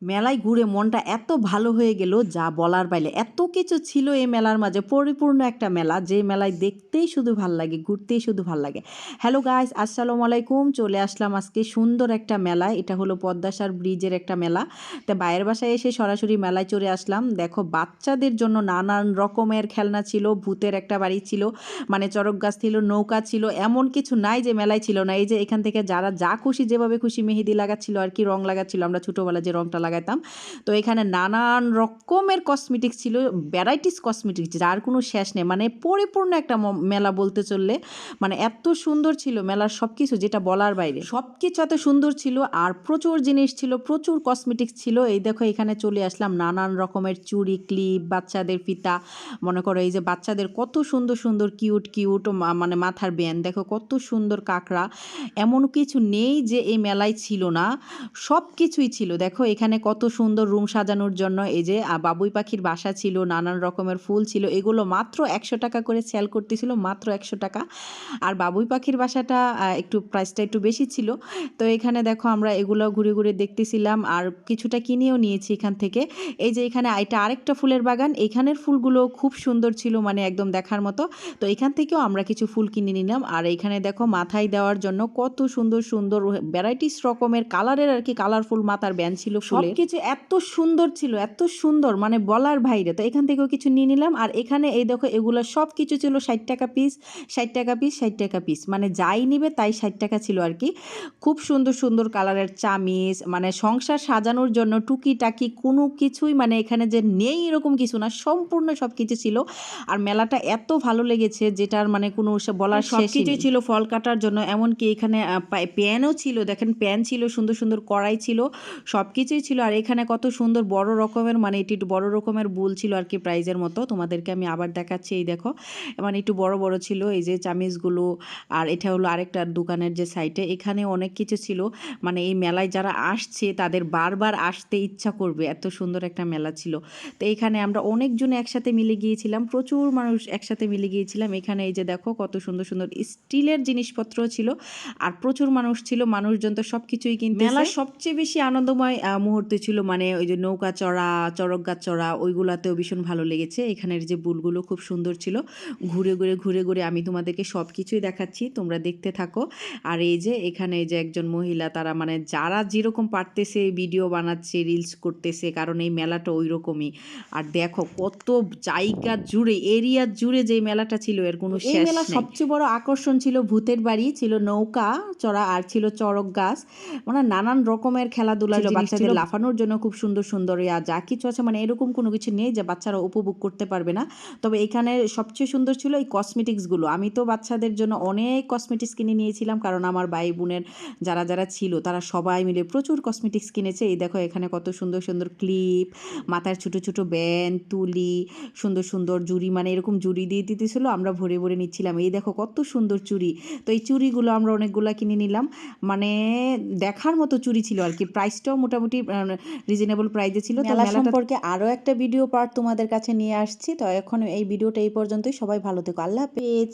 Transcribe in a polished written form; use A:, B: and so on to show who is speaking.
A: মেলায় ঘুরে মনটা এত ভালো হয়ে গেল যা বলার বাইরে। এত কিছু ছিল এই মেলার মাঝে, পরিপূর্ণ একটা মেলা, যে মেলায় দেখতেই শুধু ভাল লাগে, ঘুরতেই শুধু ভাল লাগে। হ্যালো গাইস, আসসালামু আলাইকুম। চলে আসলাম আজকে সুন্দর একটা মেলায়। এটা হলো পদ্মাসার ব্রিজের একটা মেলা। তো বাইরের বাসায় এসে সরাসরি মেলায় চলে আসলাম। দেখো, বাচ্চাদের জন্য নানান রকমের খেলনা ছিল, ভূতের একটা বাড়ি ছিল, মানে চড়ক গাছ ছিল, নৌকা ছিল, এমন কিছু নাই যে মেলায় ছিল না। এই যে এখান থেকে যারা যা খুশি যেভাবে খুশি মেহেদি লাগাচ্ছিল আর কি, রং লাগাচ্ছিল, আমরা ছোটোবেলা যে রংটা লাগাইতাম। তো এখানে নানান রকমের কসমেটিক্স ছিল, ভ্যারাইটিস কসমেটিক্স, যার কোনো শেষ নেই। মানে পরিপূর্ণ একটা মেলা বলতে চললে, মানে এত সুন্দর ছিল মেলার সব কিছু, যেটা বলার বাইরে। সব কিছু এত সুন্দর ছিল, আর প্রচুর জিনিস ছিল, প্রচুর কসমেটিক্স ছিল। এই দেখো, এখানে চলে আসলাম, নানান রকমের চুড়ি, ক্লিপ, বাচ্চাদের ফিতা, মনে করো এই যে বাচ্চাদের কত সুন্দর সুন্দর কিউট কিউট মানে মাথার ব্যান্ড, দেখো কত সুন্দর কাঁকড়া। এমন কিছু নেই যে এই মেলায় ছিল না, সব কিছুই ছিল। দেখো এখানে কত সুন্দর রুম সাজানোর জন্য এই যে বাবুই পাখির বাসা ছিল, নানান রকমের ফুল ছিল, এগুলো মাত্র 100 টাকা করে সেল করতেছিল, মাত্র 100 টাকা। আর বাবুই পাখির বাসাটা একটু প্রাইসটা একটু বেশি ছিল। তো এখানে দেখো আমরা এগুলো ঘুরে ঘুরে দেখতেছিলাম, আর কিছুটা কিনেও নিয়েছি এখান থেকে। এই যে এখানে এটা আরেকটা ফুলের বাগান, এখানের ফুলগুলো খুব সুন্দর ছিল, মানে একদম দেখার মতো। তো এখান থেকেও আমরা কিছু ফুল কিনে নিলাম। আর এখানে দেখো মাথায় দেওয়ার জন্য কত সুন্দর সুন্দর ভ্যারাইটিস রকমের কালারের আর কি, কালারফুল মাথার ব্যান্ড ছিল, সব কিছু এত সুন্দর ছিল, এত সুন্দর, মানে বলার বাইরে। তো এখান থেকেও কিছু নিয়ে নিলাম। আর এখানে এই দেখো, এগুলো সব কিছু ছিল 60 টাকা পিস, 60 টাকা পিস, 60 টাকা পিস, মানে যাই নিবে তাই 60 টাকা ছিল আর কি। খুব সুন্দর সুন্দর কালারের চামিচ, মানে সংসার সাজানোর জন্য টুকিটাকি কোনো কিছুই, মানে এখানে যে নেই এরকম কিছু না, সম্পূর্ণ সব কিছু ছিল। আর মেলাটা এত ভালো লেগেছে, যেটার মানে কোনো বলার শেষ কিছুই ছিল। ফল কাটার জন্য এমনকি এখানে প্যানও ছিল, দেখেন প্যান ছিল, সুন্দর সুন্দর কড়াই ছিল, সব কিছুই ছিল। আর এখানে কত সুন্দর বড় রকমের, মানে এটি একটু বড় রকমের বুল ছিল আর কি, প্রাইজের মতো। তোমাদেরকে আমি আবার দেখাচ্ছি, এই দেখো, মানে একটু বড় বড় ছিল এই যে চামিচগুলো। আর এটা হলো আরেকটা দোকানের যে সাইটে, এখানে অনেক কিছু ছিল। মানে এই মেলায় যারা আসছে তাদের বারবার আসতে ইচ্ছা করবে, এত সুন্দর একটা মেলা ছিল। তো এখানে আমরা অনেকজন একসাথে মিলে গিয়েছিলাম, প্রচুর মানুষ একসাথে মিলে গিয়েছিলাম। এখানে এই যে দেখো কত সুন্দর সুন্দর স্টিলের জিনিসপত্র ছিল, আর প্রচুর মানুষ ছিল, মানুষজন তো সব কিছুই কিনতে। মেলার সবচেয়ে বেশি আনন্দময় মুহূর্তে ছিল মানে ওই যে নৌকা চড়া, চড়ক গাছ চড়া, ওইগুলাতেও ভীষণ ভালো লেগেছে। এখানের যে বুলগুলো খুব সুন্দর ছিল, ঘুরে ঘুরে ঘুরে ঘুরে আমি তোমাদেরকে সব কিছুই দেখাচ্ছি, তোমরা দেখতে থাকো। আর এই যে এখানে এই যে একজন মহিলা, তারা মানে যারা যেরকম পারতেছে ভিডিও বানাচ্ছে, রিলস করতেছে, কারণ এই মেলাটা ওই রকমই। আর দেখো কত জায়গা জুড়ে, এরিয়া জুড়ে যে মেলাটা ছিল, এর কোনো শেষ নেই। এই মেলার সবচেয়ে বড় আকর্ষণ ছিল ভূতের বাড়ি, ছিল নৌকা চড়া, আর ছিল চড়ক গাছ, মানে নানান রকমের খেলাধুলা ছিল, বাচ্চাদের লাফানোর জন্য খুব সুন্দর সুন্দর যা কিছু আছে, মানে এরকম কোনো কিছু নেই যে বাচ্চারা উপভোগ করতে পারবে না। তবে এখানে সবচেয়ে সুন্দর ছিল এই কসমেটিক্সগুলো। আমি তো বাচ্চাদের জন্য অনেক কসমেটিক্স কিনে নিয়েছিলাম, কারণ আমার ভাই বোনের যারা যারা ছিল তারা সবাই মিলে প্রচুর কসমেটিক্স কিনেছে। এই দেখো এখানে কত সুন্দর সুন্দর ক্লিপ, মাথার ছোটো ছোটো ব্যান্ড, তুলি, সুন্দর সুন্দর জুড়ি, মানে এরকম জুড়ি দিয়ে দিতেছিল, আমরা ভরে ভরে নিচ্ছিলাম। এই দেখো কত সুন্দর চুড়ি। তো এই চুড়িগুলো আমরা অনেকগুলো কিনে নিলাম, মানে দেখার মতো চুড়ি ছিল আর কি। প্রাইসটাও মোটামুটি রিজনেবল প্রাইসে ছিল। তো মেলা সম্পর্কে আরও একটা ভিডিও পার্ট তোমাদের কাছে নিয়ে আসছি। তো এখন এই ভিডিওটা এই পর্যন্তই। সবাই ভালো থেকো, আল্লাহ হাফেজ।